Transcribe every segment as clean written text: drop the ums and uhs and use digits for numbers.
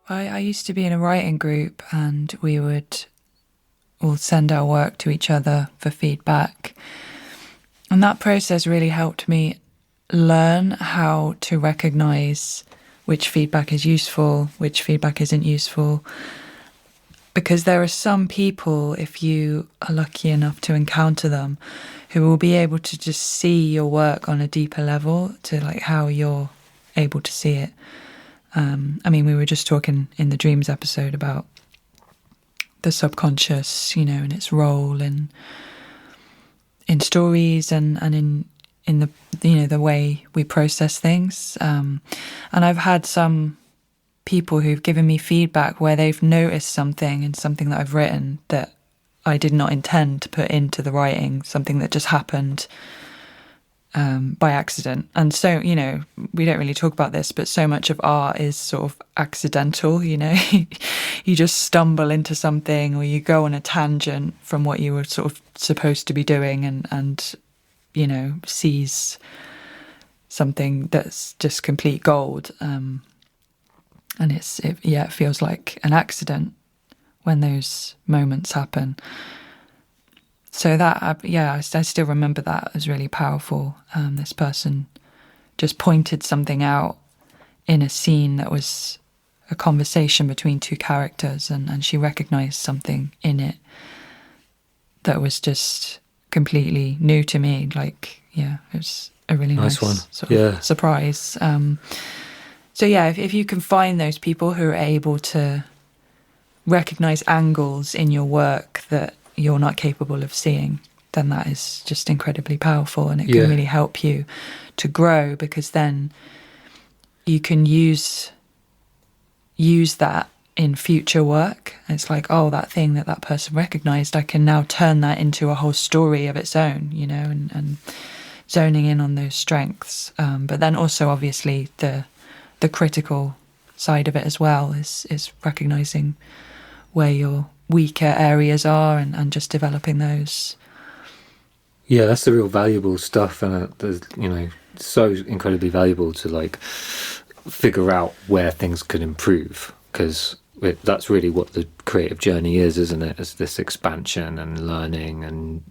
I used to be in a writing group, and we would all send our work to each other for feedback. And that process really helped me learn how to recognize which feedback is useful, which feedback isn't useful. Because there are some people, if you are lucky enough to encounter them, who will be able to just see your work on a deeper level, to like how you're able to see it. I mean, we were just talking in the dreams episode about the subconscious, and its role in stories and in the the way we process things. And I've had some people who've given me feedback where they've noticed something in something that I've written that I did not intend to put into the writing, something that just happened by accident. And so, we don't really talk about this, but so much of art is sort of accidental, you just stumble into something, or you go on a tangent from what you were sort of supposed to be doing and seize something that's just complete gold. And it feels like an accident when those moments happen. So that, I still remember that as really powerful. This person just pointed something out in a scene that was a conversation between two characters, and she recognized something in it that was just completely new to me. Like, it was a really nice one. Sort of surprise. So if you can find those people who are able to recognize angles in your work that you're not capable of seeing, then that is just incredibly powerful, and it can really help you to grow, because then you can use that in future work. It's like, oh, that thing that person recognized, I can now turn that into a whole story of its own, and zoning in on those strengths. But then also, obviously, the critical side of it as well is recognizing where your weaker areas are and just developing those. Yeah, that's the real valuable stuff, and so incredibly valuable to like figure out where things could improve, because that's really what the creative journey is, isn't it? It's this expansion and learning and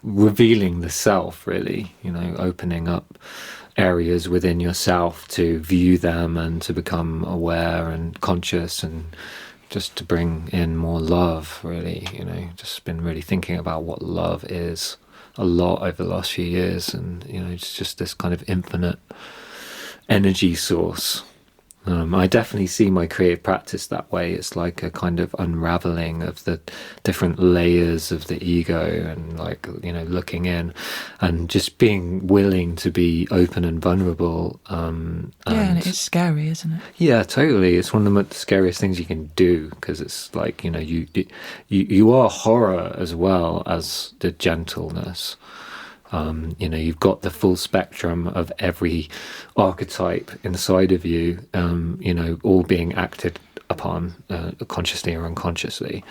revealing the self, really, opening up areas within yourself to view them and to become aware and conscious, and just to bring in more love, really. Just been really thinking about what love is a lot over the last few years, and it's just this kind of infinite energy source. I definitely see my creative practice that way. It's like a kind of unraveling of the different layers of the ego, and like, looking in and just being willing to be open and vulnerable. And it is scary, isn't it? Yeah, totally. It's one of the scariest things you can do, because it's like, you are horror as well as the gentleness. You've got the full spectrum of every archetype inside of you, all being acted upon consciously or unconsciously.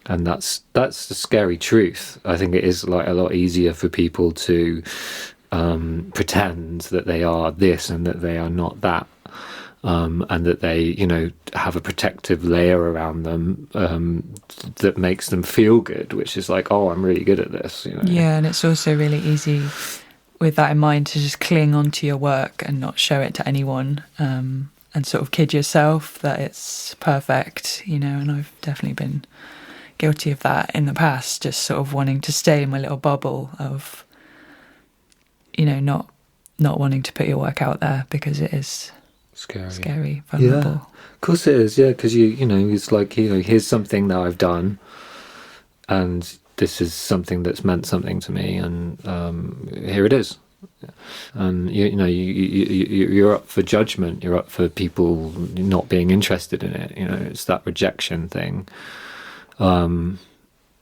And that's the scary truth. I think it is like a lot easier for people to pretend that they are this and that they are not that. And that they, have a protective layer around them that makes them feel good, which is like, oh, I'm really good at this. Yeah, and it's also really easy with that in mind to just cling onto your work and not show it to anyone, and sort of kid yourself that it's perfect, and I've definitely been guilty of that in the past, just sort of wanting to stay in my little bubble of, not wanting to put your work out there, because it is scary, vulnerable. Yeah, of course it is. Yeah, because it's like, here's something that I've done, and this is something that's meant something to me, and here it is. And you're up for judgment. You're up for people not being interested in it. It's that rejection thing.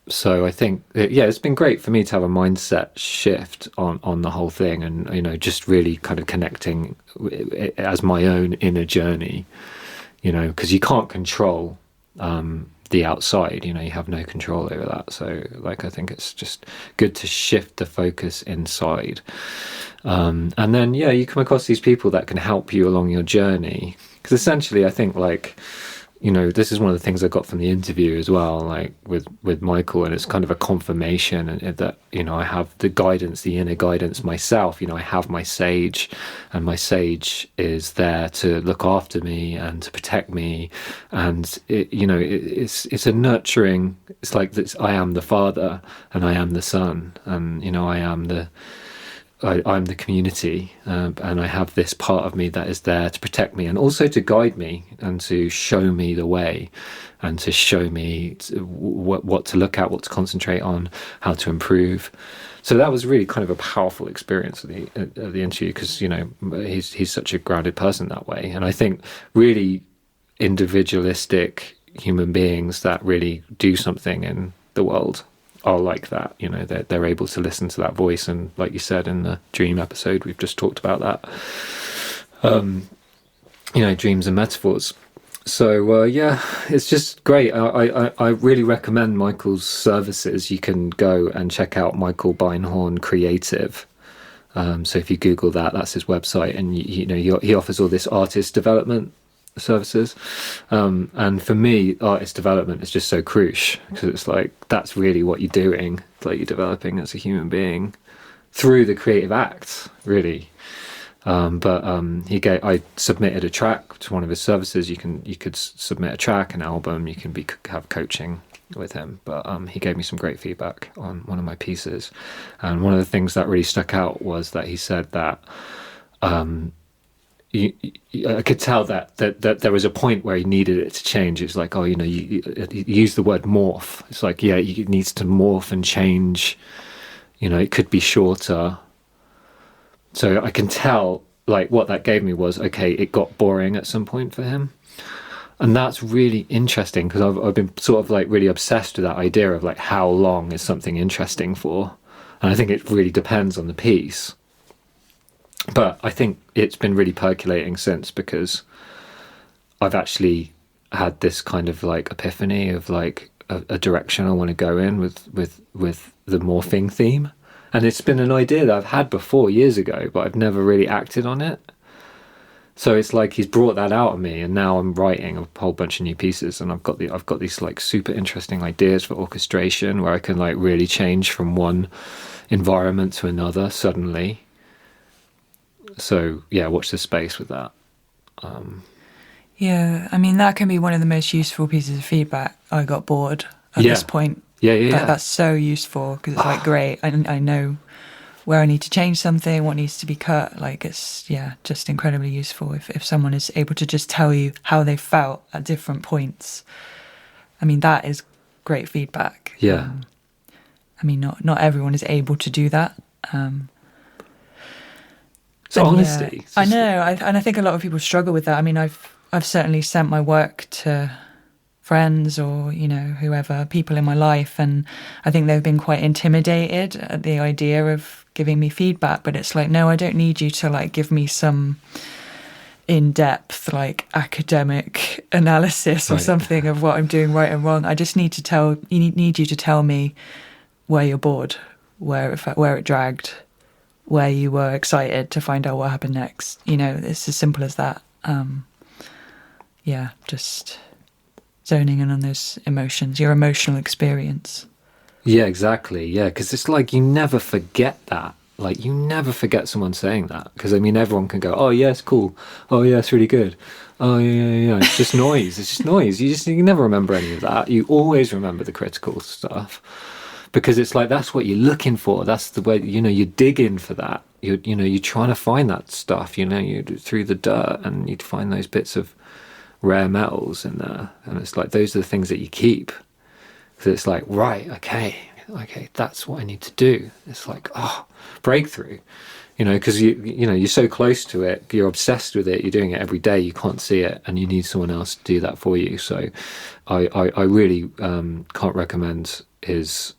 So I think, it's been great for me to have a mindset shift on the whole thing, and just really kind of connecting it as my own inner journey, because you can't control the outside, you have no control over that. So like, I think it's just good to shift the focus inside, and then you come across these people that can help you along your journey, because essentially I think, like, this is one of the things I got from the interview as well, like with Michael, and it's kind of a confirmation that, I have the guidance, the inner guidance myself. I have my sage, and my sage is there to look after me and to protect me. And it's a nurturing, it's like this, I am the father and I am the son, and, I'm the community, and I have this part of me that is there to protect me and also to guide me and to show me the way and to show me what to look at, what to concentrate on, how to improve. So that was really kind of a powerful experience of the interview, because he's such a grounded person that way. And I think really individualistic human beings that really do something in the world are like that. They're able to listen to that voice, and like you said in the dream episode, we've just talked about that. Dreams and metaphors. So it's just great. I really recommend Michael's services. You can go and check out Michael Beinhorn Creative. So if you Google that, that's his website, and he offers all this artist development services, and for me, artist development is just so crucial, because it's like that's really what you're doing. It's like you're developing as a human being through the creative act, really. I submitted a track to one of his services. You could submit a track, an album. You can have coaching with him. But he gave me some great feedback on one of my pieces, and one of the things that really stuck out was that he said that I could tell that there was a point where he needed it to change. It's like, you use the word morph. It's like, it needs to morph and change. It could be shorter. So I can tell, like, what that gave me was, okay, it got boring at some point for him. And that's really interesting, because I've been sort of like really obsessed with that idea of like how long is something interesting for. And I think it really depends on the piece. But I think it's been really percolating since, because I've actually had this kind of like epiphany of like a direction I want to go in with the morphing theme. And it's been an idea that I've had before years ago, but I've never really acted on it. So it's like he's brought that out of me, and now I'm writing a whole bunch of new pieces, and I've got these like super interesting ideas for orchestration where I can like really change from one environment to another suddenly. So watch this space with that. That can be one of the most useful pieces of feedback. I got bored at this point. That's so useful, because it's like, great, I know where I need to change something, what needs to be cut. Like, it's just incredibly useful if someone is able to just tell you how they felt at different points. That is great feedback. Not everyone is able to do that. So honesty. I know, and I think a lot of people struggle with that. I've certainly sent my work to friends or whoever, people in my life, and I think they've been quite intimidated at the idea of giving me feedback. But it's like, no, I don't need you to like give me some in-depth like academic analysis or something of what I'm doing right and wrong. I just need you to tell me where you're bored, where it dragged, where you were excited to find out what happened next. It's as simple as that. Just zoning in on those emotions, your emotional experience. Yeah, exactly. Yeah, because it's like you never forget that. Like, you never forget someone saying that. Because, everyone can go, oh, yeah, it's cool. Oh, yeah, it's really good. Oh, yeah. It's just noise. It's just noise. You never remember any of that. You always remember the critical stuff. Because it's like, that's what you're looking for. That's the way, you're digging for that. You're trying to find that stuff, you through the dirt, and you'd find those bits of rare metals in there. And it's like, those are the things that you keep. Because it's like, right, okay, that's what I need to do. It's like, breakthrough. Because you're so close to it, you're obsessed with it, you're doing it every day, you can't see it, and you need someone else to do that for you. So I really can't recommend his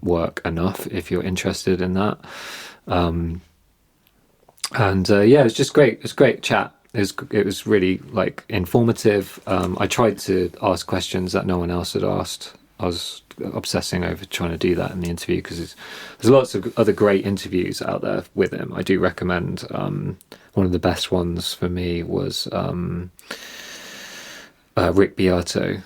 work enough if you're interested in that. It's just great. It's a great chat. It was really like informative. I tried to ask questions that no one else had asked. I was obsessing over trying to do that in the interview, because there's lots of other great interviews out there with him. I do recommend one of the best ones for me was Rick Beato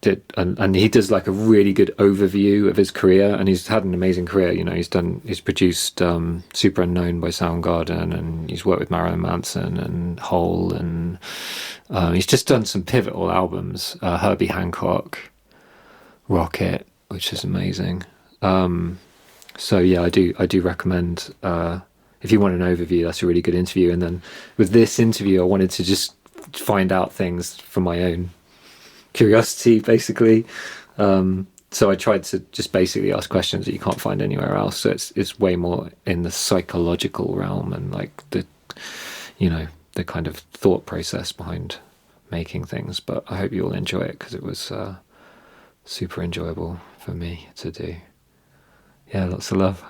did, and he does like a really good overview of his career, and he's had an amazing career. You know, he's produced Super Unknown by Soundgarden, and he's worked with Marilyn Manson and Hole, and he's just done some pivotal albums. Herbie Hancock, Rocket, which is amazing. So yeah, I do recommend, if you want an overview, that's a really good interview. And then with this interview, I wanted to just find out things for my own curiosity, basically. So I tried to just basically ask questions that you can't find anywhere else. So it's way more in the psychological realm, and like the kind of thought process behind making things. But I hope you all enjoy it, because it was super enjoyable for me to do. Yeah, lots of love.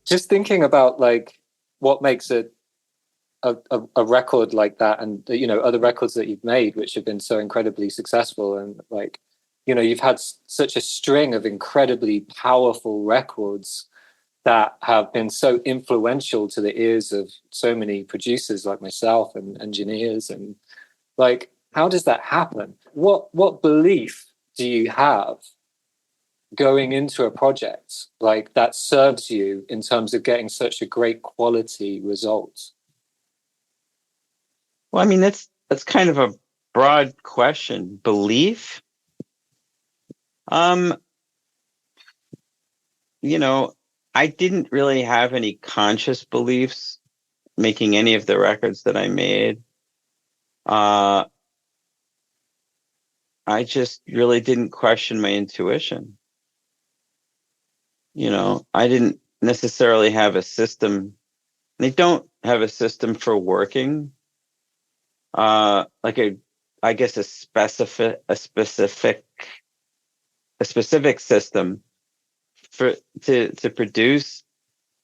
Just thinking about like what makes a record like that, and other records that you've made which have been so incredibly successful, and like you've had such a string of incredibly powerful records that have been so influential to the ears of so many producers like myself and engineers. And like, how does that happen? What belief do you have going into a project like that serves you in terms of getting such a great quality result? Well, I mean, that's kind of a broad question. Belief? I didn't really have any conscious beliefs making any of the records that I made. I just really didn't question my intuition. I didn't necessarily have a system. They don't have a system for working. I guess a specific system to produce.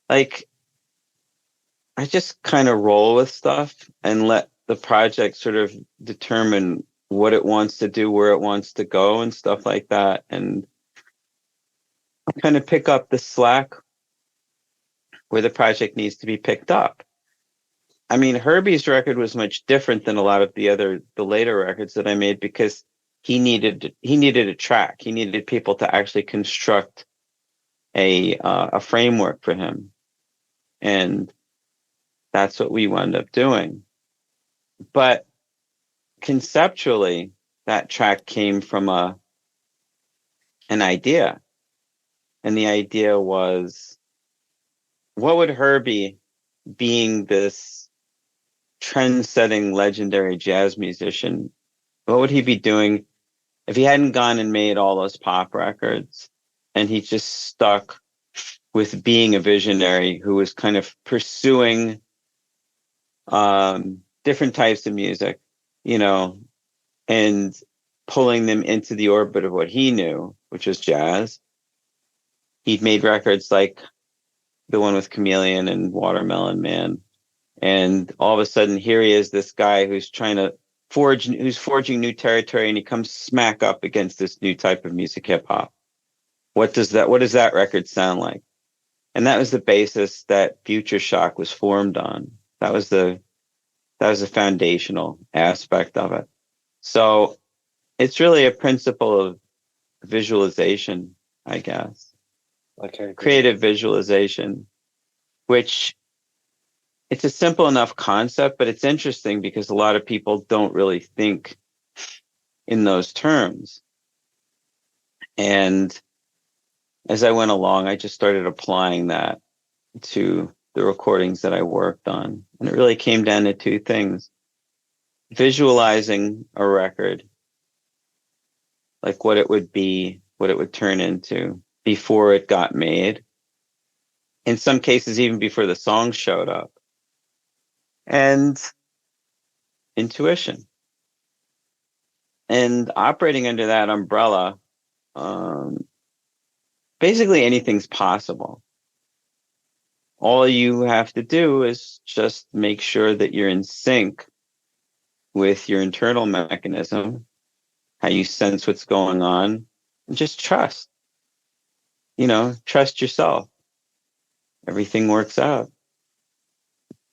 Like, I just kind of roll with stuff and let the project sort of determine what it wants to do, where it wants to go, and stuff like that. And I kind of pick up the slack where the project needs to be picked up. I mean, Herbie's record was much different than a lot of the later records that I made, because he needed a track. He needed people to actually construct a framework for him, and that's what we wound up doing. But conceptually, that track came from an idea, and the idea was, what would Herbie, being this trend-setting legendary jazz musician, what would he be doing if he hadn't gone and made all those pop records, and he just stuck with being a visionary who was kind of pursuing different types of music, and pulling them into the orbit of what he knew, which was jazz. He'd made records like the one with Chameleon and Watermelon Man. And all of a sudden, here he is, this guy who's forging new territory, and he comes smack up against this new type of music, hip hop. What does that record sound like? And that was the basis that Future Shock was formed on. That was the foundational aspect of it. So it's really a principle of visualization, I guess. Okay. Creative visualization, which it's a simple enough concept, but it's interesting because a lot of people don't really think in those terms. And as I went along, I just started applying that to the recordings that I worked on. And it really came down to two things: visualizing a record, like what it would be, what it would turn into before it got made, in some cases, even before the song showed up. And intuition. And operating under that umbrella, basically anything's possible. All you have to do is just make sure that you're in sync with your internal mechanism, how you sense what's going on, and just trust. Trust yourself. Everything works out.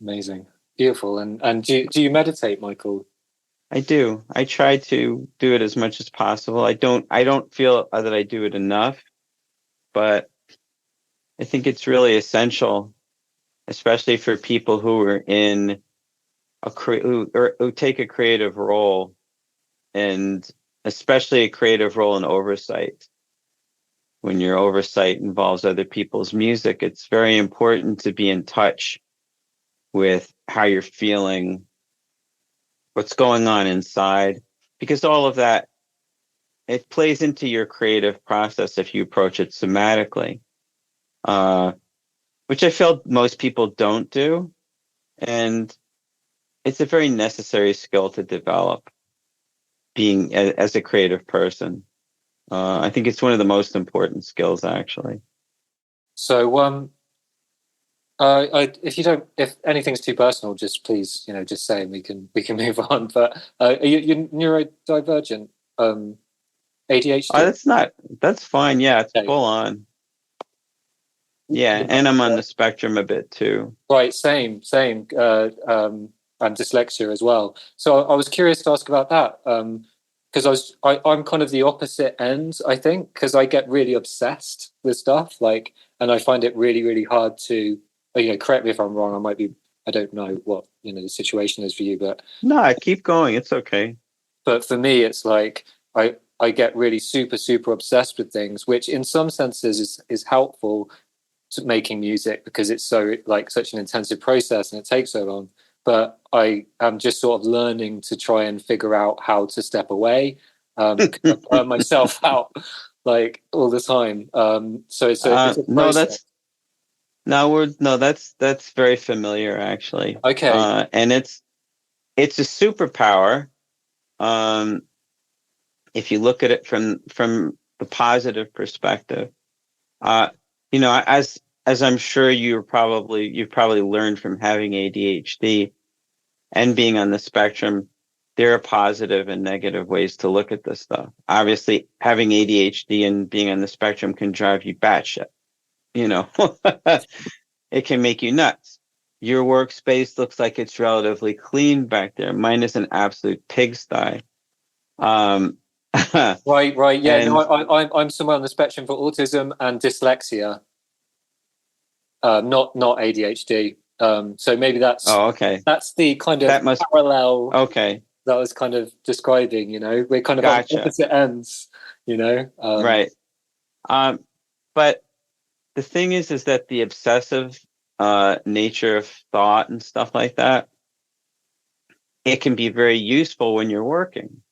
Amazing. Beautiful. And do you meditate, Michael? I do. I try to do it as much as possible. I don't feel that I do it enough, but I think it's really essential, especially for people who are in who take a creative role, and especially a creative role in oversight. When your oversight involves other people's music, it's very important to be in touch with how you're feeling, what's going on inside, because all of that, it plays into your creative process if you approach it somatically, which I feel most people don't do. And it's a very necessary skill to develop, being as a creative person. I think it's one of the most important skills, actually. So, if anything's too personal, just please, just say, and we can move on. But you're neurodivergent, ADHD. That's fine. Yeah, it's full on. Yeah, and I'm on the spectrum a bit too. Right, same. And dyslexia as well. So I was curious to ask about that, because I'm kind of the opposite end, I think, because I get really obsessed with stuff, and I find it really, really hard to, correct me if I'm wrong. I don't know what the situation is for you, but no, keep going. It's okay. But for me, it's like I get really super, super obsessed with things, which in some senses is helpful to making music, because it's so such an intensive process and it takes so long. But I am just sort of learning to try and figure out how to step away, I burn myself out all the time. So it's a process. That's very familiar, actually. Okay. And it's a superpower. If you look at it from the positive perspective, as I'm sure you've probably learned from having ADHD and being on the spectrum, there are positive and negative ways to look at this stuff. Obviously, having ADHD and being on the spectrum can drive you batshit. It can make you nuts. Your workspace looks like it's relatively clean back there. Mine is an absolute pigsty. Right. Yeah, I'm somewhere on the spectrum for autism and dyslexia. Not ADHD. So maybe that's okay. That's the kind of parallel. Okay. That I was kind of describing. We're kind of on opposite ends. Right. But the thing is that the obsessive nature of thought and stuff like that, it can be very useful when you're working,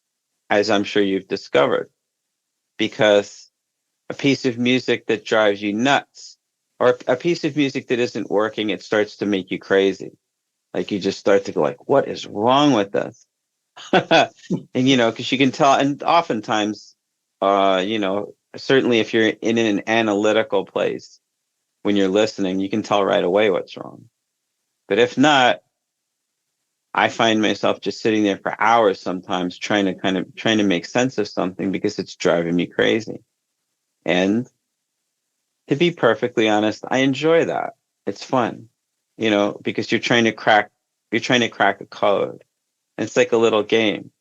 as I'm sure you've discovered, because a piece of music that drives you nuts, or a piece of music that isn't working, it starts to make you crazy. You just start to go what is wrong with this? And, because you can tell, and oftentimes, certainly if you're in an analytical place, when you're listening, you can tell right away what's wrong. But if not, I find myself just sitting there for hours sometimes trying to make sense of something because it's driving me crazy. And to be perfectly honest, I enjoy that. It's fun, because you're trying to crack a code. And it's like a little game.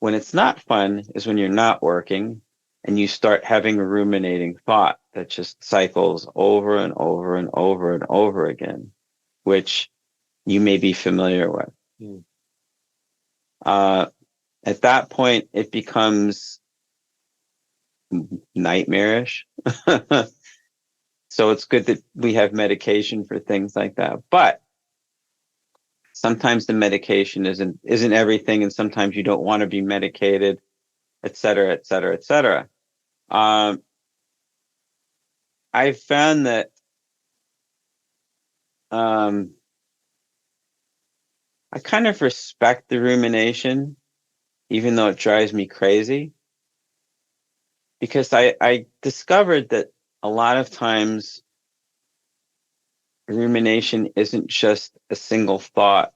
When it's not fun is when you're not working and you start having a ruminating thought that just cycles over and over and over and over again, which you may be familiar with. At that point, it becomes nightmarish. So it's good that we have medication for things like that. But sometimes the medication isn't everything, and sometimes you don't want to be medicated, et cetera, et cetera, et cetera. I've found that I kind of respect the rumination, even though it drives me crazy, because I discovered that a lot of times rumination isn't just a single thought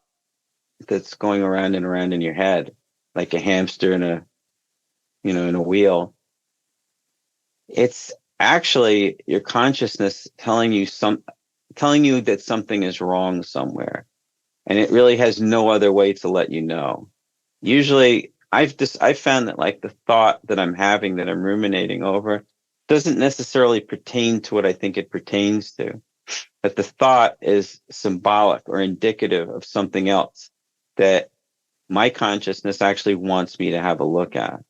that's going around and around in your head, like a hamster in a wheel. It's actually your consciousness telling you that something is wrong somewhere, and it really has no other way to let you know. Usually, I've found that like the thought that I'm having, that I'm ruminating over, doesn't necessarily pertain to what I think it pertains to. That the thought is symbolic or indicative of something else that my consciousness actually wants me to have a look at.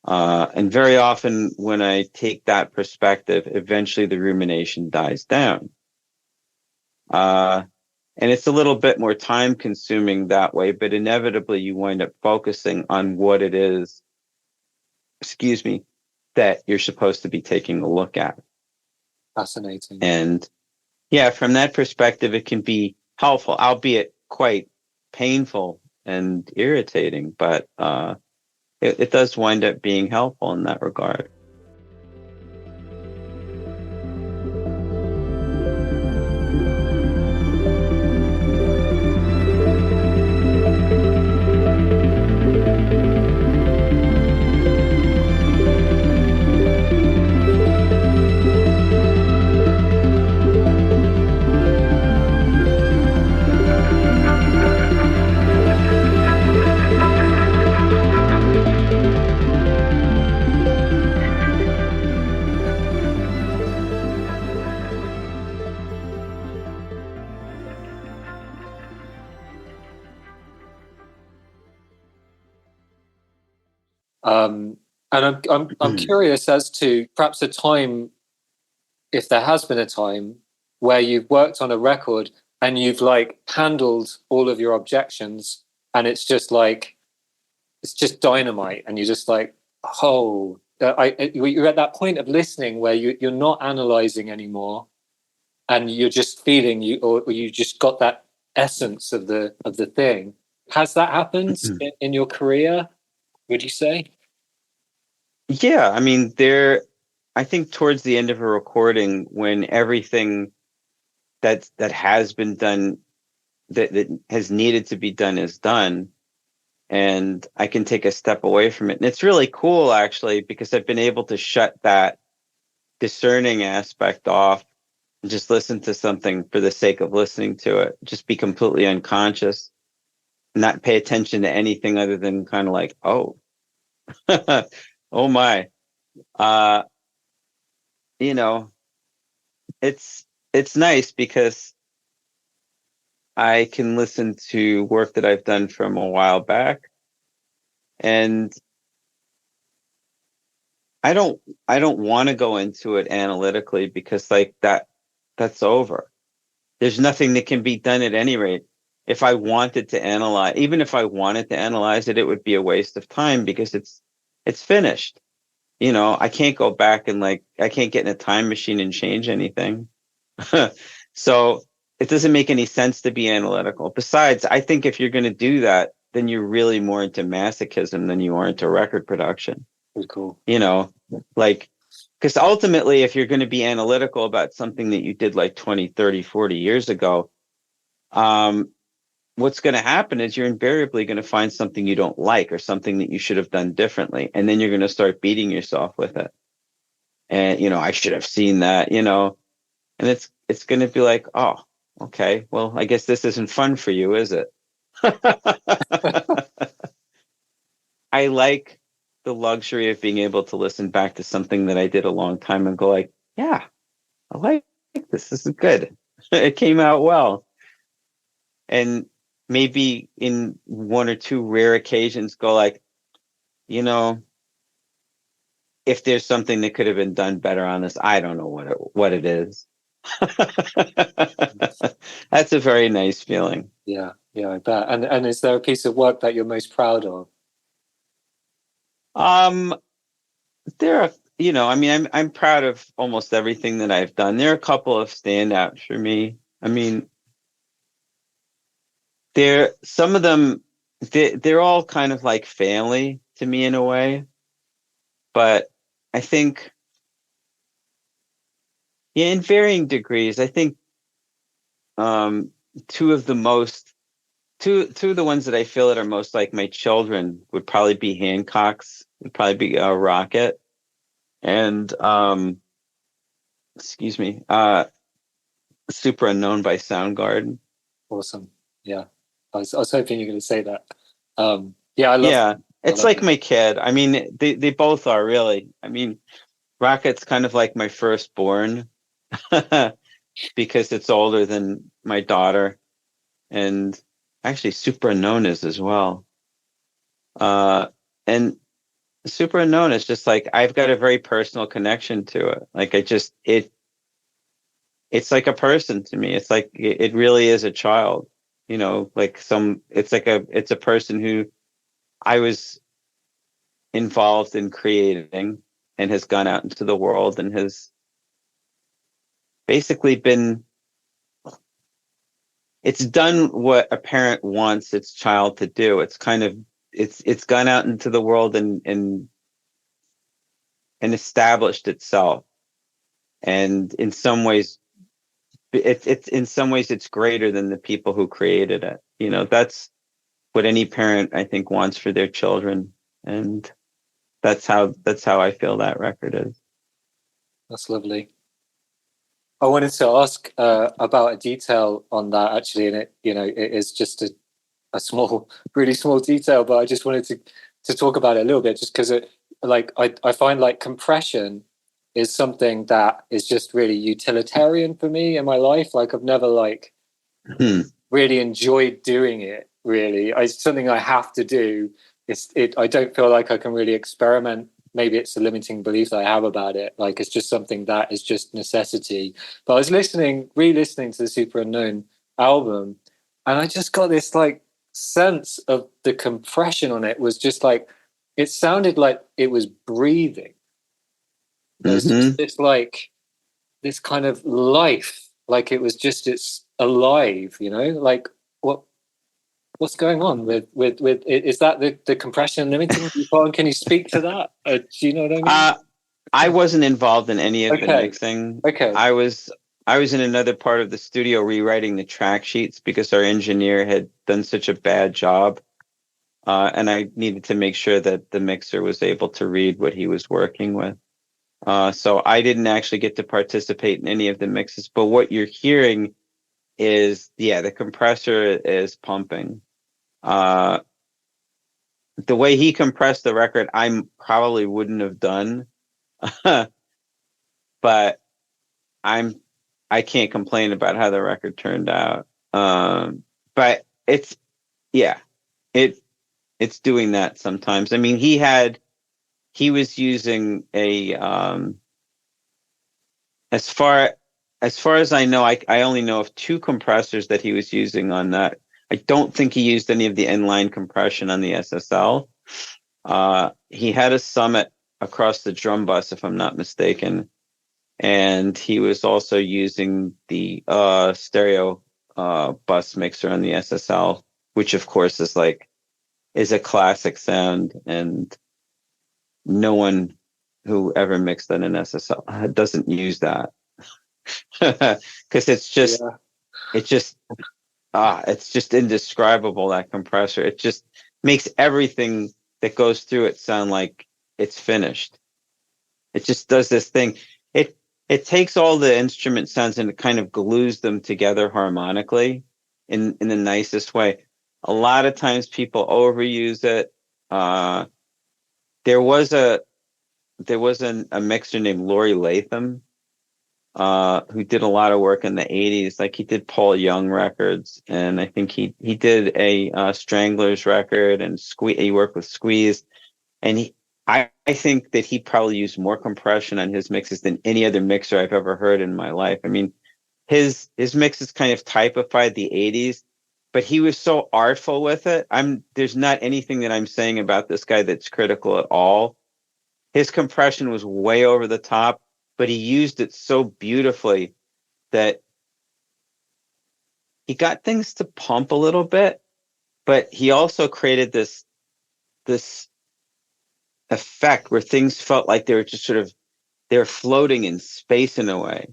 And very often when I take that perspective, eventually the rumination dies down. And it's a little bit more time consuming that way, but inevitably you wind up focusing on what it is, that you're supposed to be taking a look at. Fascinating. And yeah, from that perspective, it can be helpful, albeit quite painful and irritating, but it does wind up being helpful in that regard. And I'm curious as to perhaps a time, if there has been a time where you've worked on a record and you've like handled all of your objections, and it's just dynamite, and you're just like, oh, you're at that point of listening where you're not analyzing anymore, and you're just feeling or you just got that essence of the thing. Has that happened in your career, would you say? Yeah, I mean, I think towards the end of a recording, when everything that has been done, that has needed to be done, is done, and I can take a step away from it. And it's really cool, actually, because I've been able to shut that discerning aspect off and just listen to something for the sake of listening to it, just be completely unconscious, not pay attention to anything other than kind of like, oh, oh my. You know, it's nice because I can listen to work that I've done from a while back, and I don't want to go into it analytically, because like that's over. There's nothing that can be done at any rate. If I wanted to analyze, even if I wanted to analyze it, it would be a waste of time, because it's finished. I can't go back and I can't get in a time machine and change anything. So it doesn't make any sense to be analytical. Besides, I think if you're going to do that, then you're really more into masochism than you are into record production. Pretty cool. Because ultimately, if you're going to be analytical about something that you did like 20, 30, 40 years ago, what's going to happen is you're invariably going to find something you don't like, or something that you should have done differently. And then you're going to start beating yourself with it. And, I should have seen that, and it's going to be like, oh, okay, well, I guess this isn't fun for you, is it? I like the luxury of being able to listen back to something that I did a long time and go like, yeah, I like this. This is good. It came out well. And maybe in one or two rare occasions go like, if there's something that could have been done better on this, I don't know what it is. That's a very nice feeling. Yeah, I bet. And is there a piece of work that you're most proud of? There are, I'm proud of almost everything that I've done. There are a couple of standouts for me. I mean, some of them, they're all kind of like family to me in a way, but I think, yeah, in varying degrees. I think um, two of the most two of the ones that I feel that are most like my children would probably be Hancock's, would probably be Rocket, and excuse me, Super Unknown by Soundgarden. Awesome. Yeah. I was hoping you were going to say that. Yeah, I love Yeah, I it's love like them. my kid. I mean, they both are really. I mean, Rocket's kind of like my firstborn because it's older than my daughter, and actually Super Unknown is as well. And Super Unknown is just like I've got a very personal connection to it. Like it's like a person to me. It's like it really is a child. You know, like it's a person who I was involved in creating and has gone out into the world and has basically it's done what a parent wants its child to do. It's kind of it's gone out into the world and established itself. And in some ways it's in some ways it's greater than the people who created it. You know, that's what any parent I think wants for their children. And that's how I feel that record is. That's lovely. I wanted to ask about a detail on that actually, and it is just a small, really small detail, but I just wanted to talk about it a little bit, just because I find like compression is something that is just really utilitarian for me in my life. Like I've never really enjoyed doing it. Really, it's something I have to do. I don't feel like I can really experiment. Maybe it's a limiting belief that I have about it. Like it's just something that is just necessity. But I was re-listening to the Super Unknown album, and I just got this like sense of the compression on it was just like it sounded like it was breathing. There's just Mm-hmm. this like this kind of life, like it was just it's alive, like what what's going on with is that the compression limiting you on? Can you speak to that? Do you know what I mean? I wasn't involved in any of the Okay. mixing. Okay. I was in another part of the studio rewriting the track sheets because our engineer had done such a bad job. And I needed to make sure that the mixer was able to read what he was working with. So I didn't actually get to participate in any of the mixes, but what you're hearing is, yeah, the compressor is pumping. The way he compressed the record, I probably wouldn't have done, but I can't complain about how the record turned out. But yeah, it it's doing that sometimes. I mean, he was using a as far as I know, I only know of two compressors that he was using on that. I don't think he used any of the inline compression on the SSL. He had a Summit across the drum bus, if I'm not mistaken, and he was also using the stereo bus mixer on the SSL, which of course is a classic sound, and no one who ever mixed on an SSL doesn't use that because Yeah. it's just indescribable, that compressor. It just makes everything that goes through it sound like it's finished. It just does this thing. It takes all the instrument sounds and it kind of glues them together harmonically in the nicest way. A lot of times people overuse it. There was a mixer named Laurie Latham who did a lot of work in the 80s. Like he did Paul Young records, and I think he did a Stranglers record, and he worked with Squeeze. And I think that he probably used more compression on his mixes than any other mixer I've ever heard in my life. I mean, his mixes kind of typified the 80s, but he was so artful with it. There's not anything that I'm saying about this guy that's critical at all. His compression was way over the top, but he used it so beautifully that he got things to pump a little bit, but he also created this effect where things felt like they were just sort of they're floating in space in a way.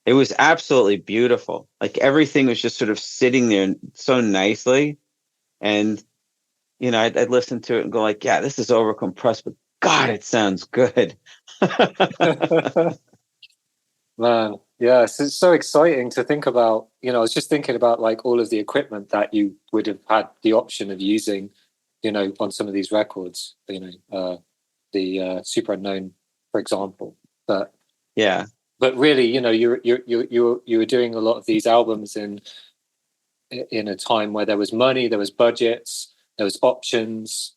It was absolutely beautiful. Like everything was just sort of sitting there so nicely. And, I'd listen to it and go like, yeah, this is overcompressed, but God, it sounds good. Man, yeah, it's so exciting to think about. I was just thinking about like all of the equipment that you would have had the option of using, on some of these records. The Super Unknown, for example. But yeah, but really, you were doing a lot of these albums in a time where there was money, there was budgets, there was options,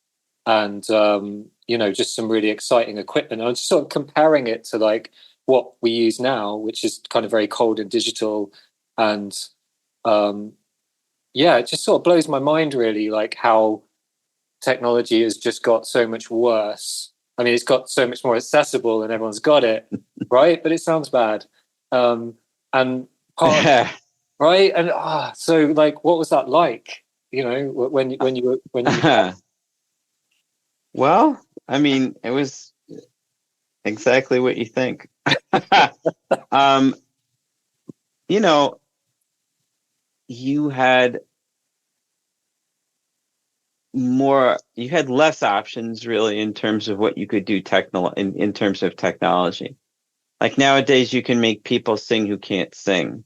and just some really exciting equipment. I was just sort of comparing it to like what we use now, which is kind of very cold and digital, and it just sort of blows my mind really, like how technology has just got so much worse. I mean, it's got so much more accessible and everyone's got it, right? But it sounds bad. And part right? And so like, what was that like? When you well, I mean, it was exactly what you think. You had less options really in terms of what you could do in terms of technology. Like nowadays you can make people sing who can't sing.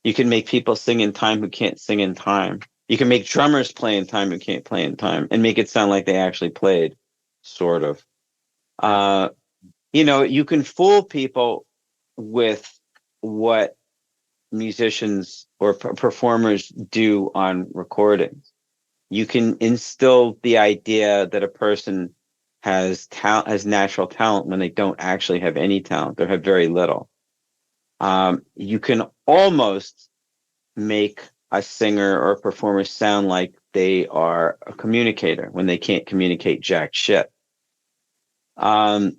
You can make people sing in time who can't sing in time. You can make drummers play in time who can't play in time and make it sound like they actually played, sort of. You can fool people with what musicians or performers do on recordings. You can instill the idea that a person has natural talent when they don't actually have any talent or have very little. You can almost make a singer or a performer sound like they are a communicator when they can't communicate jack shit. But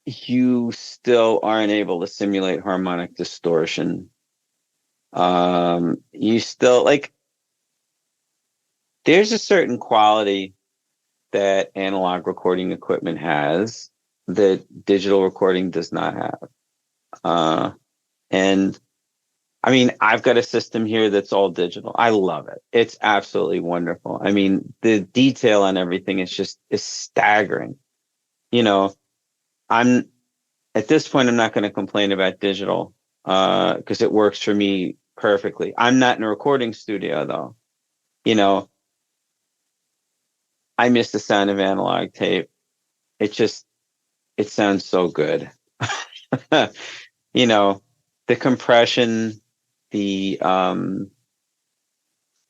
you still aren't able to simulate harmonic distortion. You still like, there's a certain quality that analog recording equipment has that digital recording does not have. And I mean, I've got a system here that's all digital. I love it. It's absolutely wonderful. I mean, the detail on everything is staggering. I'm at this point, I'm not going to complain about digital because it works for me perfectly. I'm not in a recording studio though. I miss the sound of analog tape. It sounds so good. The compression, the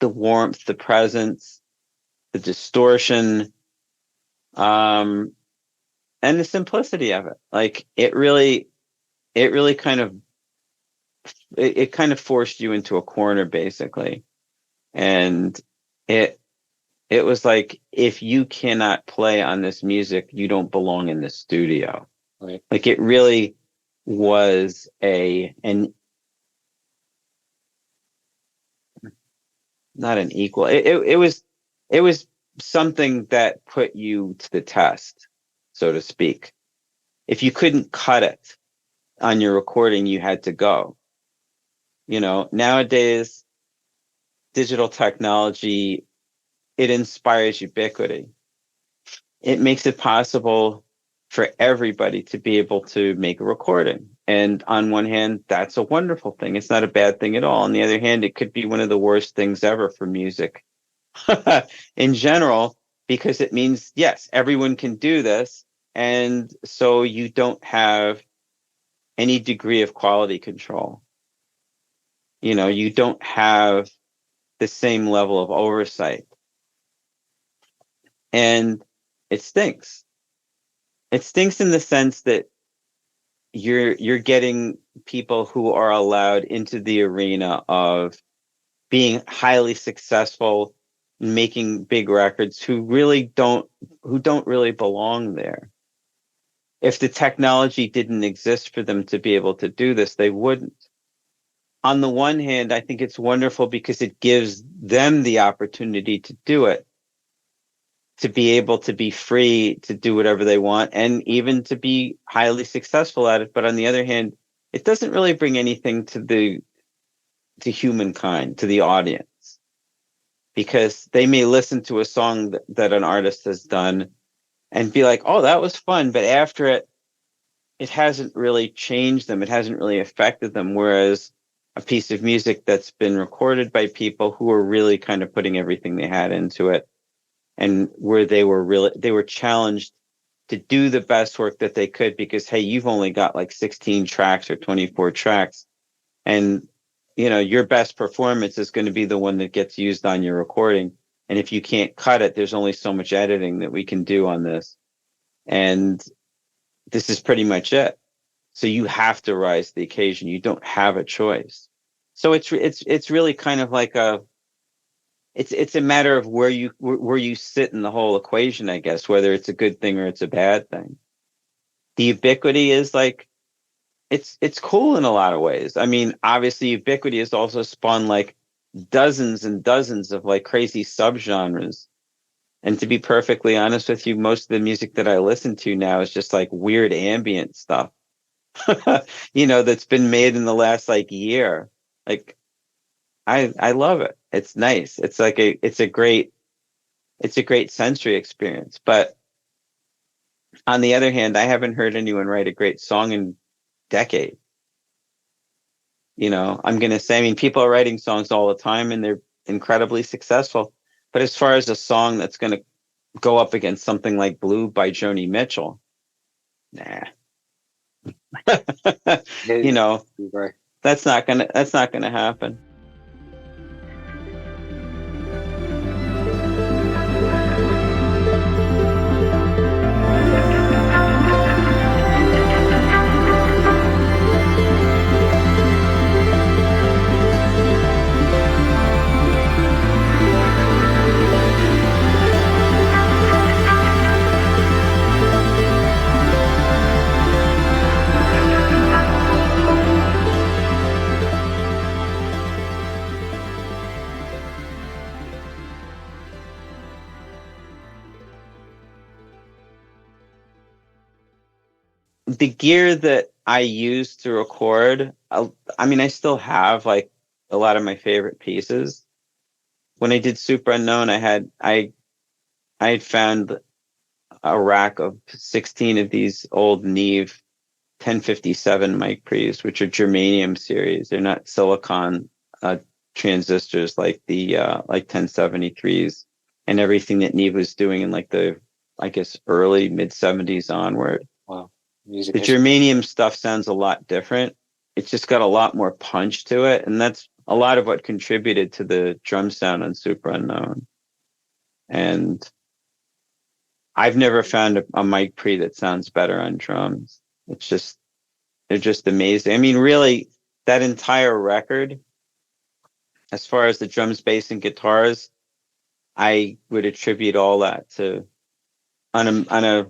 warmth, the presence, the distortion, and the simplicity of it. Like it really kind of it kind of forced you into a corner basically. And it was like, if you cannot play on this music, you don't belong in the studio. Right. Like it really was not an equal. It was something that put you to the test, so to speak. If you couldn't cut it on your recording, you had to go. Nowadays, digital technology, it inspires ubiquity. It makes it possible for everybody to be able to make a recording. And on one hand, that's a wonderful thing. It's not a bad thing at all. On the other hand, it could be one of the worst things ever for music in general, because it means, yes, everyone can do this. And so you don't have any degree of quality control. You don't have the same level of oversight. And it stinks. It stinks in the sense that you're getting people who are allowed into the arena of being highly successful, making big records, who don't really belong there. If the technology didn't exist for them to be able to do this, they wouldn't. on the one hand, I think it's wonderful because it gives them the opportunity to do it, to be able to be free to do whatever they want and even to be highly successful at it. But on the other hand, it doesn't really bring anything to humankind, to the audience, because they may listen to a song that an artist has done and be like, oh, that was fun. But after it hasn't really changed them. It hasn't really affected them. Whereas a piece of music that's been recorded by people who are really kind of putting everything they had into it, and where they were challenged to do the best work that they could, because, hey, you've only got like 16 tracks or 24 tracks. And, your best performance is going to be the one that gets used on your recording. And if you can't cut it, there's only so much editing that we can do on this. And this is pretty much it. So you have to rise to the occasion. You don't have a choice. So it's really kind of like it's a matter of where you sit in the whole equation, I guess, whether it's a good thing or it's a bad thing. The ubiquity is like, it's cool in a lot of ways. I mean, obviously ubiquity has also spawned like dozens and dozens of like crazy subgenres. And to be perfectly honest with you, most of the music that I listen to now is just like weird ambient stuff, that's been made in the last like year. Like, I love it. It's nice. It's like it's a great sensory experience. But on the other hand, I haven't heard anyone write a great song in decades. I'm going to say, I mean, people are writing songs all the time and they're incredibly successful. But as far as a song that's going to go up against something like Blue by Joni Mitchell, nah. That's not gonna happen. The gear that I use to record, I mean, I still have like a lot of my favorite pieces. When I did Super Unknown, I had found a rack of 16 of these old Neve 1057 mic pre's, which are germanium series. They're not silicon transistors like the like 1073s and everything that Neve was doing in like the, I guess, early mid 70s onward. Wow. The germanium stuff sounds a lot different. It's just got a lot more punch to it. And that's a lot of what contributed to the drum sound on Super Unknown. And I've never found a mic pre that sounds better on drums. They're just amazing. I mean, really, that entire record, as far as the drums, bass, and guitars, I would attribute all that to, on a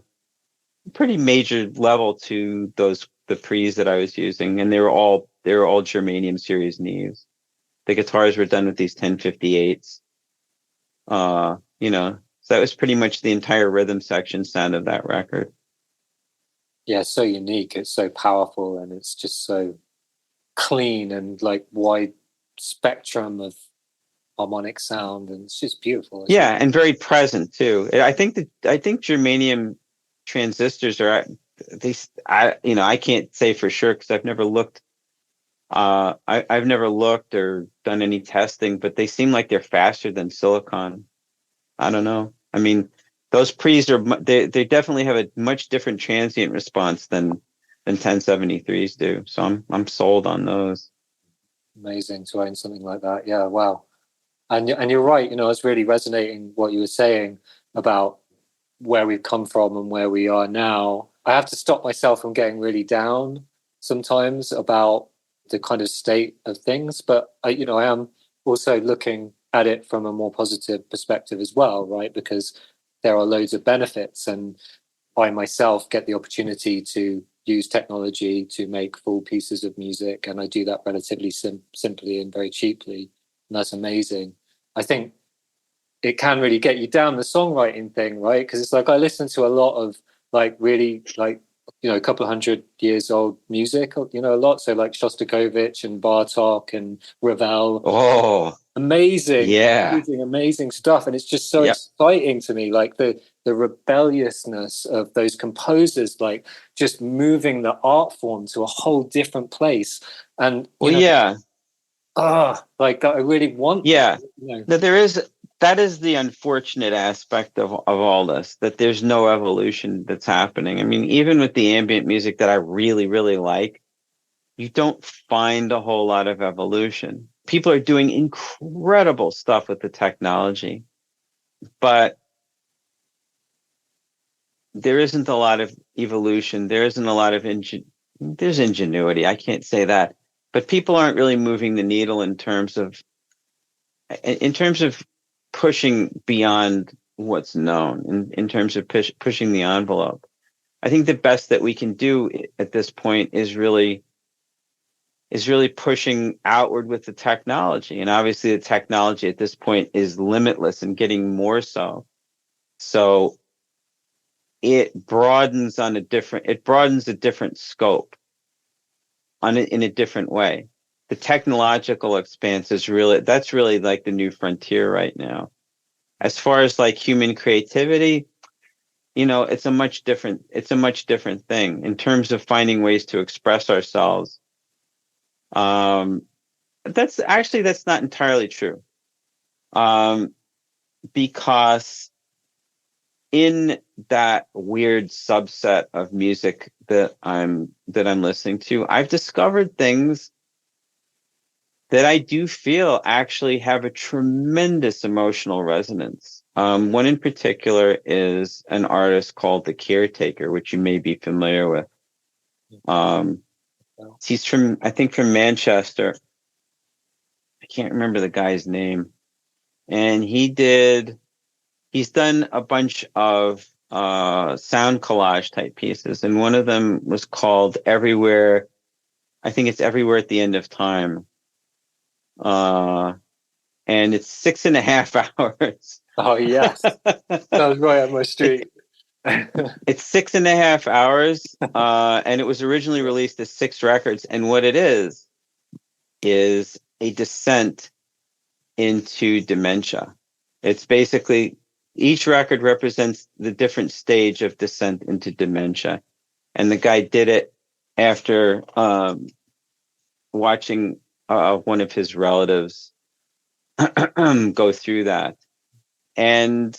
pretty major level, to the pre's that I was using, and they were all germanium series Neves. The guitars were done with these 1058s. So that was pretty much the entire rhythm section sound of that record. Yeah, it's so unique. It's so powerful, and it's just so clean and like wide spectrum of harmonic sound, and it's just beautiful. Yeah, and very present too. I think germanium transistors are I can't say for sure because I've never looked. I've never looked or done any testing, but they seem like they're faster than silicon. I don't know. I mean, those pre's they definitely have a much different transient response than 1073s do. So I'm sold on those. Amazing to own something like that. Yeah, wow. And you're right. It's really resonating what you were saying about where we've come from and where we are now. I have to stop myself from getting really down sometimes about the kind of state of things, but I am also looking at it from a more positive perspective as well, right? Because there are loads of benefits, and I myself get the opportunity to use technology to make full pieces of music, and I do that relatively simply and very cheaply, and that's amazing. I think it can really get you down the songwriting thing, right? Because it's like I listen to a lot of like really like, you know, a couple of 100 years old music, you know, a lot. So like Shostakovich and Bartok and Ravel. Oh, amazing, yeah. amazing stuff. And it's just so exciting to me, like the rebelliousness of those composers, like just moving the art form to a whole different place. And like I really want that, you know. that is the unfortunate aspect of all this, that there's no evolution that's happening. I mean, even with the ambient music that I really, really like, you don't find a whole lot of evolution. People are doing incredible stuff with the technology, but there isn't a lot of evolution. There isn't a lot of there's ingenuity. I can't say that, but people aren't really moving the needle in terms of pushing beyond what's known, in terms of pushing the envelope. I think the best that we can do at this point is really pushing outward with the technology. And obviously the technology at this point is limitless and getting more so. So it broadens a different scope in a different way. The technological expanse is that's really like the new frontier right now. As far as like human creativity, you know, it's a much different thing in terms of finding ways to express ourselves. That's not entirely true. Because in that weird subset of music that I'm listening to, I've discovered things that I do feel actually have a tremendous emotional resonance. One in particular is an artist called The Caretaker, which you may be familiar with. He's from Manchester. I can't remember the guy's name. And he's done a bunch of sound collage type pieces. And one of them was called Everywhere. I think it's Everywhere at the End of Time. And it's 6.5 hours. Oh, yes. That was right up my street. It's 6.5 hours. And it was originally released as 6 records. And what it is a descent into dementia. It's basically, each record represents the different stage of descent into dementia. And the guy did it after watching one of his relatives go through that. And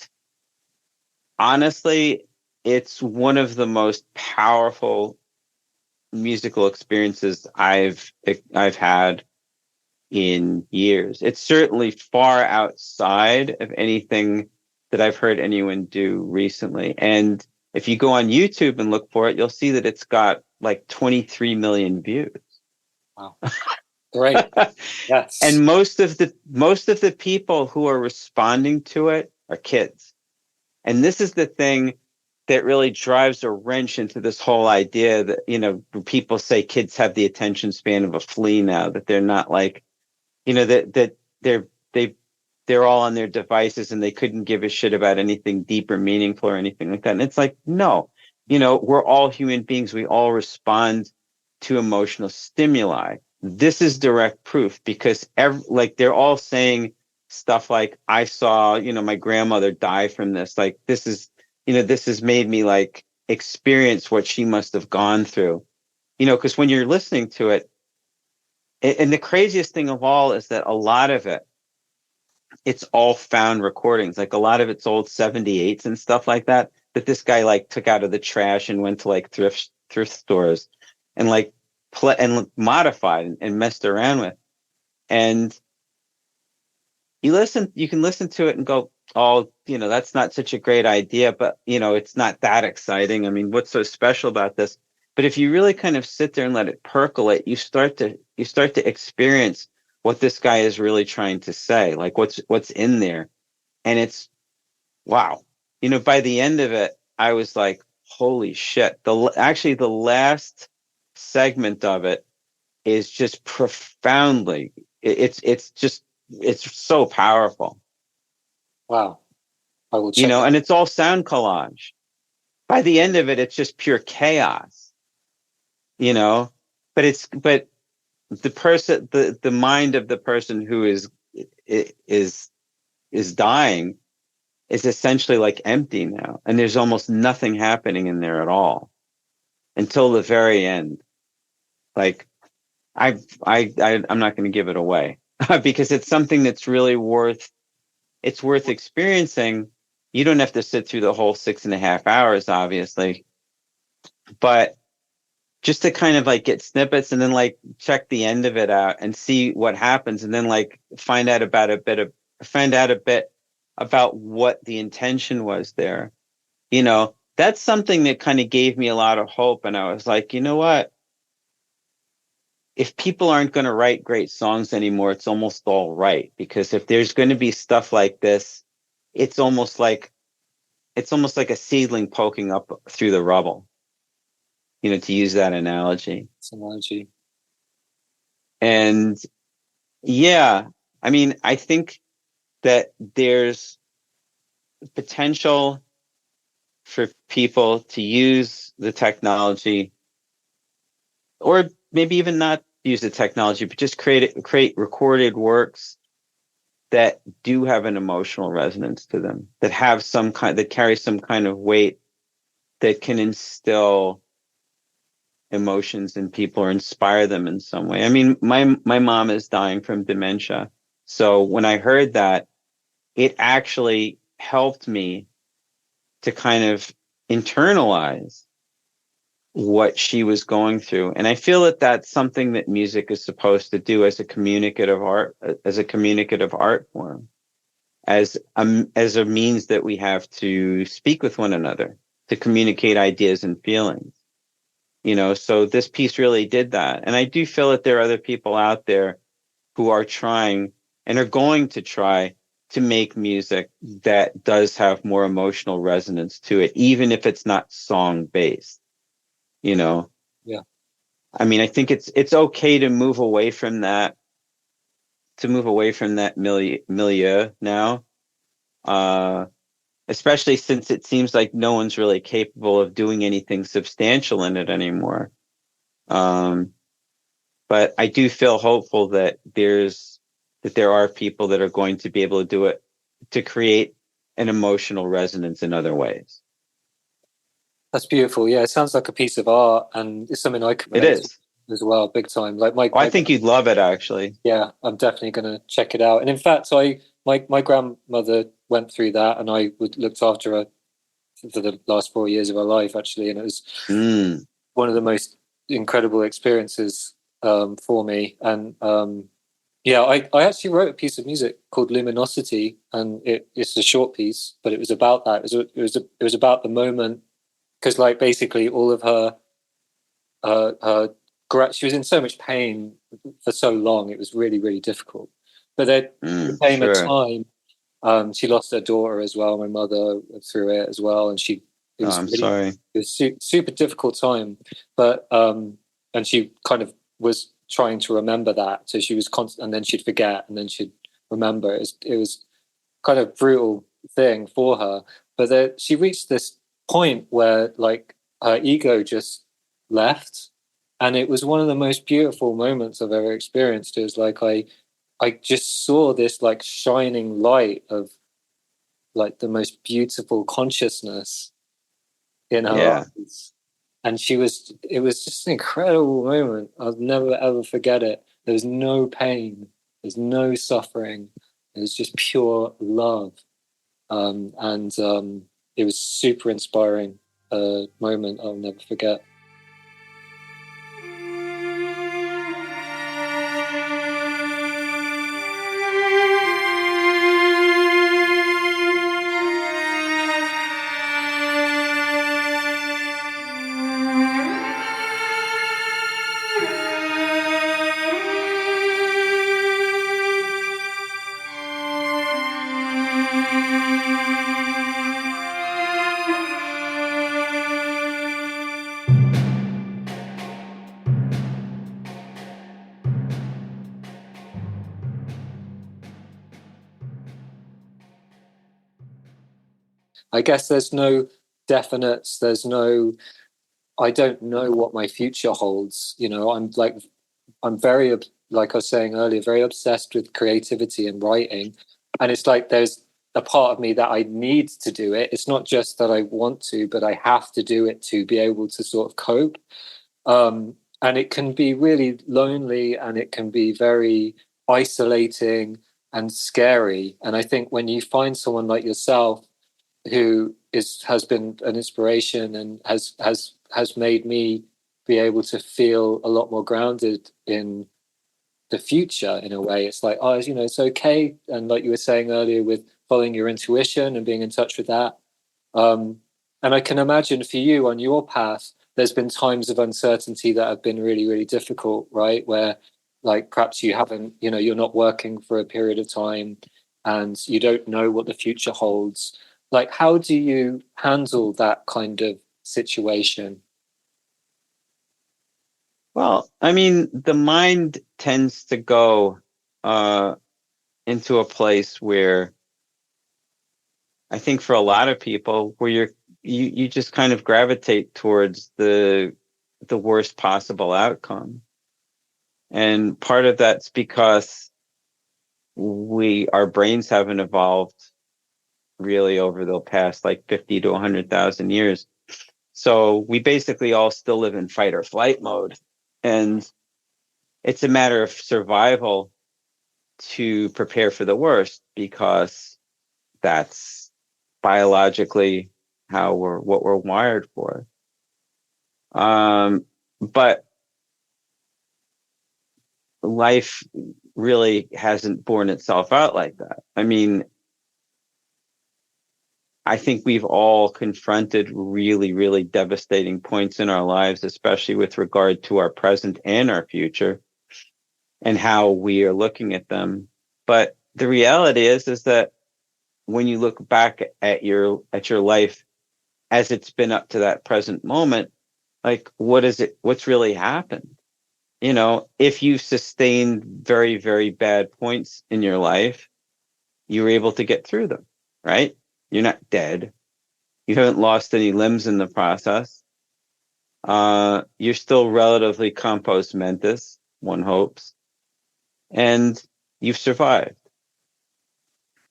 honestly, it's one of the most powerful musical experiences I've had in years. It's certainly far outside of anything that I've heard anyone do recently. And if you go on YouTube and look for it, you'll see that it's got like 23 million views. Wow. Great. Yes. And most of the people who are responding to it are kids. And this is the thing that really drives a wrench into this whole idea that, you know, people say kids have the attention span of a flea now, that they're not like, you know, that they're all on their devices and they couldn't give a shit about anything deep or meaningful or anything like that. And it's like, no, you know, we're all human beings. We all respond to emotional stimuli. This is direct proof, because like they're all saying stuff like, I saw, you know, my grandmother die from this. Like, this is, you know, this has made me like experience what she must have gone through, you know, because when you're listening to it, and the craziest thing of all is that a lot of it's all found recordings. Like a lot of it's old 78s and stuff like that this guy like took out of the trash and went to like thrift stores and like and modified and messed around with. And you can listen to it and go, oh, you know, that's not such a great idea, but you know, it's not that exciting. I mean, what's so special about this? But if you really kind of sit there and let it percolate, you start to experience what this guy is really trying to say, like what's in there. And it's, wow. You know, by the end of it, I was like, holy shit. Actually, the last segment of it is just profoundly, it's so powerful. Wow. I will check that. And it's all sound collage. By the end of it, it's just pure chaos, but the person, the mind of the person who is dying is essentially like empty now. And there's almost nothing happening in there at all until the very end. Like I'm not going to give it away because it's something that's really worth experiencing. You don't have to sit through the whole 6.5 hours, obviously, but just to kind of like get snippets and then like check the end of it out and see what happens, and then like find out a bit about what the intention was there. That's something that kind of gave me a lot of hope. And I was like, you know what? If people aren't going to write great songs anymore, it's almost all right. Because if there's going to be stuff like this, it's almost like a seedling poking up through the rubble, to use that analogy. It's an analogy. And yeah, I mean, I think that there's potential for people to use the technology, or maybe even not use the technology, but just create recorded works that do have an emotional resonance to them, that carry some kind of weight, that can instill emotions in people or inspire them in some way. I mean, my mom is dying from dementia. So when I heard that, it actually helped me to kind of internalize what she was going through. And I feel that that's something that music is supposed to do as a communicative art form, as a means that we have to speak with one another, to communicate ideas and feelings. So this piece really did that. And I do feel that there are other people out there who are trying and are going to try to make music that does have more emotional resonance to it, even if it's not song based. Yeah. I mean, I think it's okay to move away from that, milieu now, especially since it seems like no one's really capable of doing anything substantial in it anymore. But I do feel hopeful that there are people that are going to be able to do it, to create an emotional resonance in other ways. That's beautiful. Yeah, it sounds like a piece of art, and it's something I can relate to as well, big time. Like I think you'd love it, actually. Yeah, I'm definitely going to check it out. And in fact, my grandmother went through that, and I looked after her for the last 4 years of her life, actually, and it was one of the most incredible experiences for me. And yeah, I actually wrote a piece of music called Luminosity, and it's a short piece, but it was about that. It was about the moment. Because, like, basically all of her she was in so much pain for so long, it was really, really difficult. But there came a time, she lost her daughter as well. My mother went through it as well, and sorry. It was super difficult time. But and she kind of was trying to remember that, so she was constant, and then she'd forget, and then she'd remember. It was kind of brutal thing for her. But she reached this point where, like, her ego just left, and it was one of the most beautiful moments I've ever experienced. It was like I just saw this like shining light of like the most beautiful consciousness in her eyes, and it was just an incredible moment. I'll never ever forget it. There was no pain, there's no suffering, it was just pure love. And it was super inspiring moment I'll never forget. I guess there's no definites. I don't know what my future holds. I'm very, like I was saying earlier, very obsessed with creativity and writing. And it's like there's a part of me that I need to do it. It's not just that I want to, but I have to do it to be able to sort of cope. And it can be really lonely, and it can be very isolating and scary. And I think when you find someone like yourself who has been an inspiration and has made me be able to feel a lot more grounded in the future, in a way, it's like, oh, it's okay. And like you were saying earlier, with following your intuition and being in touch with that. And I can imagine for you on your path, there's been times of uncertainty that have been really, really difficult, right? Where like perhaps you haven't, you're not working for a period of time and you don't know what the future holds. Like, how do you handle that kind of situation? Well, I mean, the mind tends to go into a place where I think for a lot of people, where you just kind of gravitate towards the worst possible outcome. And part of that's because our brains haven't evolved really over the past like 50 to 100,000 years. So we basically all still live in fight or flight mode. And it's a matter of survival to prepare for the worst, because that's biologically what we're wired for. But life really hasn't borne itself out like that. I mean, I think we've all confronted really, really devastating points in our lives, especially with regard to our present and our future and how we are looking at them. But the reality is that when you look back at your life as it's been up to that present moment, like, what's really happened? If you've sustained very, very bad points in your life, you were able to get through them, right? You're not dead. You haven't lost any limbs in the process. You're still relatively compos mentis, one hopes, and you've survived.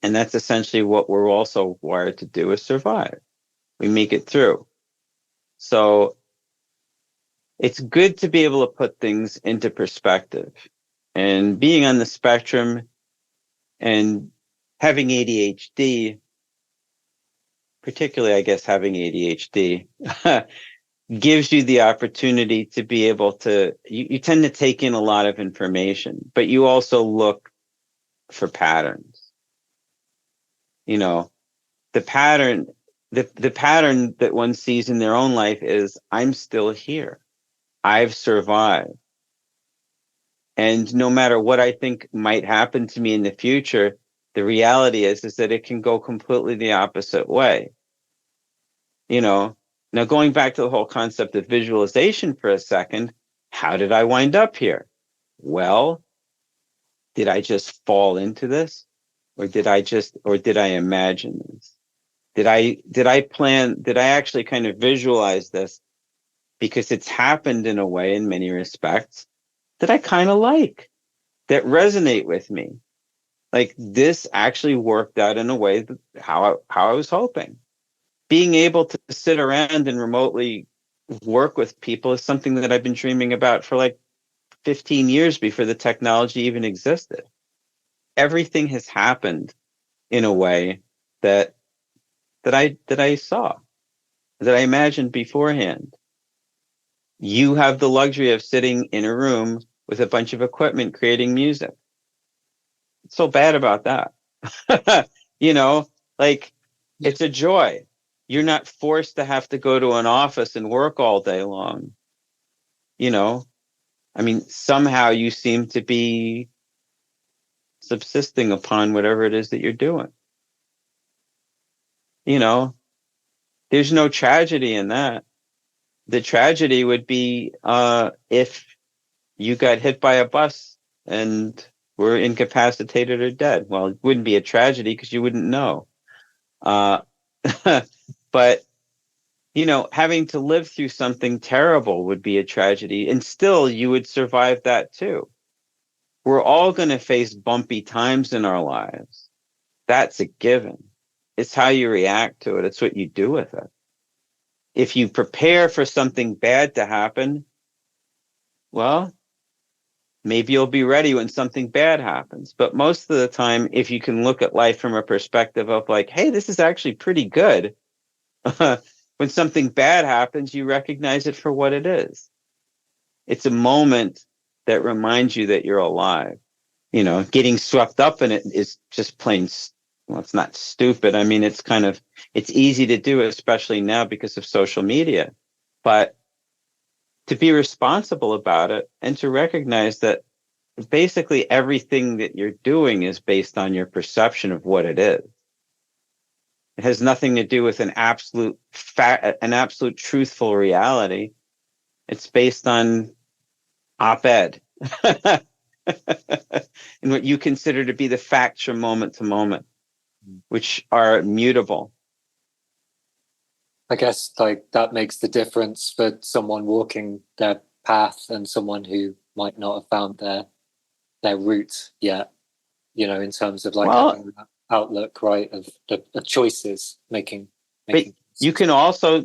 And that's essentially what we're also wired to do, is survive. We make it through. So it's good to be able to put things into perspective. And being on the spectrum and having ADHD, particularly, I guess, having ADHD, gives you the opportunity to be able to, you tend to take in a lot of information, but you also look for patterns. The pattern that one sees in their own life is, I'm still here. I've survived. And no matter what I think might happen to me in the future, the reality is that it can go completely the opposite way. Now going back to the whole concept of visualization for a second, how did I wind up here? Well, did I just fall into this? Or did I imagine this? Did I actually kind of visualize this because it's happened in a way, in many respects, that I kind of like, that resonate with me? Like, this actually worked out in a way that how I was hoping. Being able to sit around and remotely work with people is something that I've been dreaming about for like 15 years before the technology even existed. Everything has happened in a way that I saw, that I imagined beforehand. You have the luxury of sitting in a room with a bunch of equipment creating music. What's so bad about that? It's a joy. You're not forced to have to go to an office and work all day long. I mean, somehow you seem to be subsisting upon whatever it is that you're doing. There's no tragedy in that. The tragedy would be if you got hit by a bus and were incapacitated or dead. Well, it wouldn't be a tragedy because you wouldn't know. But, having to live through something terrible would be a tragedy, and still you would survive that too. We're all going to face bumpy times in our lives. That's a given. It's how you react to it. It's what you do with it. If you prepare for something bad to happen, well, maybe you'll be ready when something bad happens. But most of the time, if you can look at life from a perspective of like, hey, this is actually pretty good. When something bad happens, you recognize it for what it is. It's a moment that reminds you that you're alive. Getting swept up in it is just plain, well, it's not stupid. I mean, it's easy to do, especially now because of social media. But to be responsible about it and to recognize that basically everything that you're doing is based on your perception of what it is. It has nothing to do with an absolute truthful reality. It's based on op-ed and what you consider to be the facts from moment to moment, which are mutable. I guess like that makes the difference for someone walking their path and someone who might not have found their route yet, in terms of like having that outlook, right, of the choices making. But you can also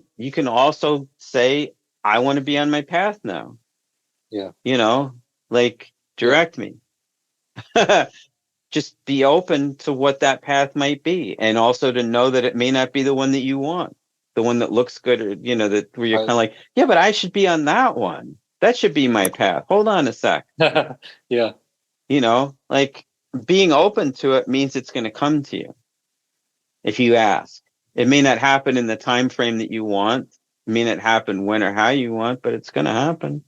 say, I want to be on my path now. Yeah. Like direct me. Just be open to what that path might be, and also to know that it may not be the one that you want, the one that looks good, or that where you're kind of like, yeah, but I should be on that one. That should be my path. Hold on a sec. Yeah. Like being open to it means it's going to come to you if you ask. It may not happen in the time frame that you want. It may not happen when or how you want, but it's going to happen.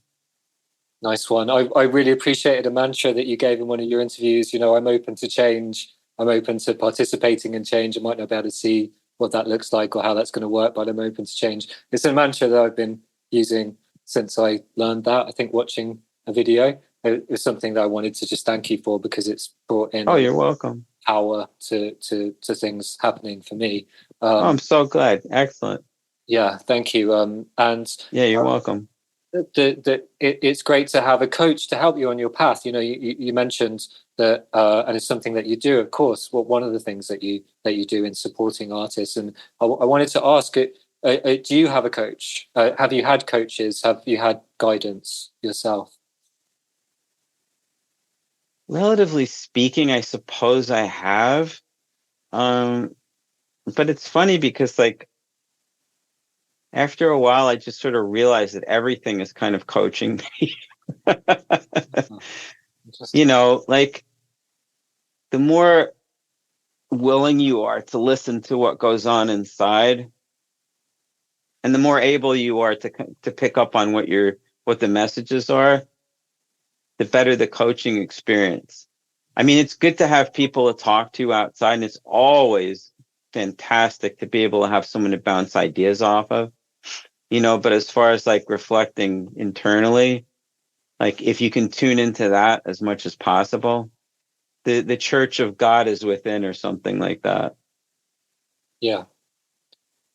Nice one. I really appreciated a mantra that you gave in one of your interviews. I'm open to change. I'm open to participating in change. I might not be able to see what that looks like or how that's going to work, but I'm open to change. It's a mantra that I've been using since I learned that. I think watching a video, it was something that I wanted to just thank you for, because it's brought in. Oh, you're welcome. Power to things happening for me. I'm so glad. Excellent. Yeah, thank you. And yeah, you're welcome. It's great to have a coach to help you on your path. You mentioned that, and it's something that you do, of course. One of the things that you do in supporting artists. And I wanted to ask, do you have a coach? Have you had coaches? Have you had guidance yourself? Relatively speaking, I suppose I have. But it's funny because like, after a while, I just sort of realized that everything is kind of coaching me. Like the more willing you are to listen to what goes on inside, and the more able you are to pick up on what the messages are, the better the coaching experience. I mean, it's good to have people to talk to outside, and it's always fantastic to be able to have someone to bounce ideas off of. But as far as like reflecting internally, like if you can tune into that as much as possible, the church of God is within, or something like that. Yeah.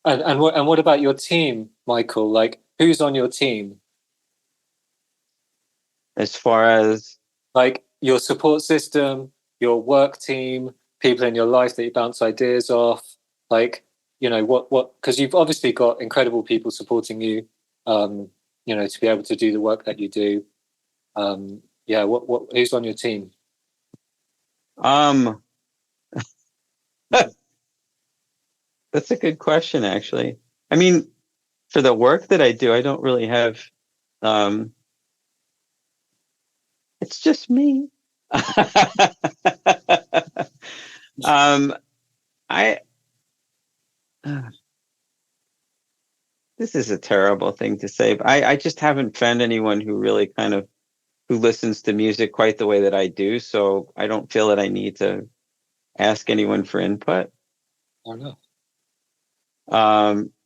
And what about your team, Michael? Like, who's on your team? As far as like your support system, your work team, people in your life that you bounce ideas off, like, what, because you've obviously got incredible people supporting you, to be able to do the work that you do. Yeah. Who's on your team? That's a good question, actually. I mean, for the work that I do, I don't really have, it's just me. This is a terrible thing to say, but I just haven't found anyone who really who listens to music quite the way that I do. So I don't feel that I need to ask anyone for input. I don't know.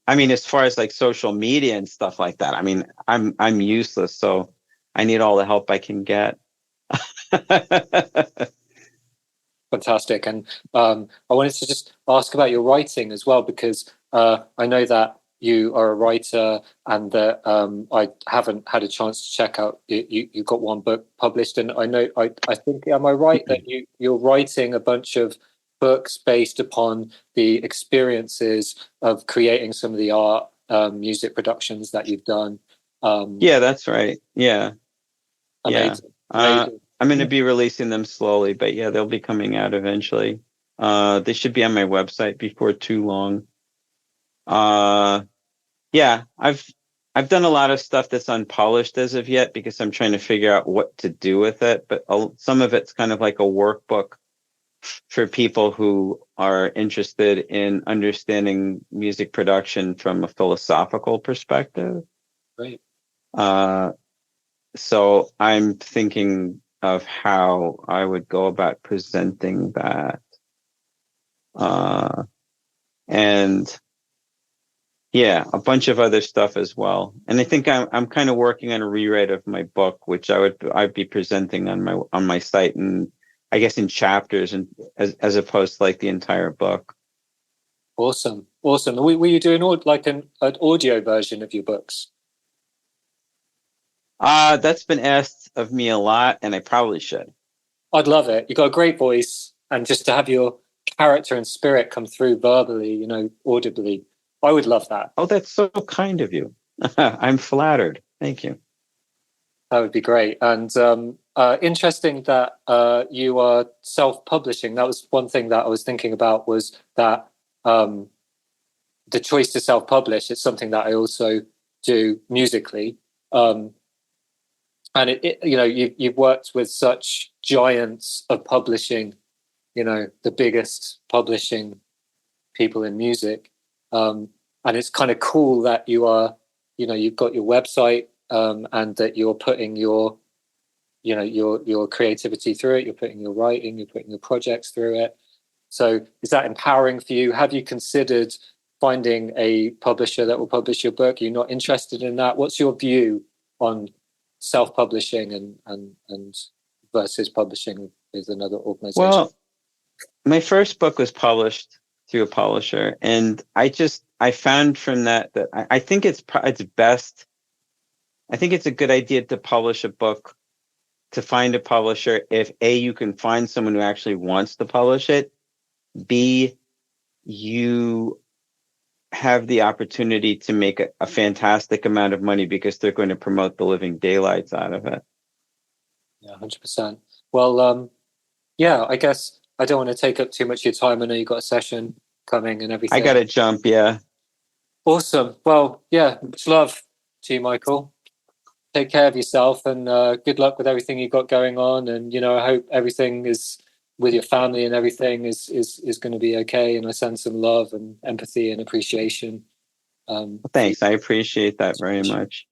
I mean, as far as like social media and stuff like that, I mean, I'm useless, so I need all the help I can get. Fantastic. And I wanted to just ask about your writing as well, because I know that you are a writer, and that I haven't had a chance to check out. You got one book published, and I think, am I right that you're writing a bunch of books based upon the experiences of creating some of the art, music productions that you've done? Yeah, that's right. Yeah. Amazing. Yeah. I'm going to be releasing them slowly, but yeah, they'll be coming out eventually. They should be on my website before too long. Yeah, I've done a lot of stuff that's unpolished as of yet, because I'm trying to figure out what to do with it. But some of it's kind of like a workbook for people who are interested in understanding music production from a philosophical perspective. Right. So I'm thinking of how I would go about presenting that. And yeah, a bunch of other stuff as well. And I think I'm kind of working on a rewrite of my book, which I'd be presenting on my site, and I guess in chapters, and as opposed to like the entire book. Awesome. Were you doing like an audio version of your books? That's been asked of me a lot, and I probably should. I'd love it. You got a great voice, and just to have your character and spirit come through verbally, audibly, I would love that. Oh, that's so kind of you. I'm flattered. Thank you. That would be great. And interesting that you are self-publishing. That was one thing that I was thinking about, was that the choice to self-publish is something that I also do musically. And you've worked with such giants of publishing, the biggest publishing people in music. And it's kind of cool that you are, you've got your website, and that you're putting your creativity through it. You're putting your writing, you're putting your projects through it. So is that empowering for you? Have you considered finding a publisher that will publish your book? You're not interested in that? What's your view on self-publishing and versus publishing with another organization? Well, my first book was published through a publisher, and I found from that I think it's best. I think it's a good idea to publish a book, to find a publisher, if A, you can find someone who actually wants to publish it, B, you have the opportunity to make a fantastic amount of money, because they're going to promote the living daylights out of it. Yeah, 100%. Well, yeah, I guess I don't want to take up too much of your time. I know you've got a session coming and everything. I got to jump, yeah. Awesome. Well, yeah, much love to you, Michael. Take care of yourself, and good luck with everything you've got going on. And, I hope everything is with your family and everything is going to be okay. And I send some love and empathy and appreciation. Thanks. I appreciate that very much.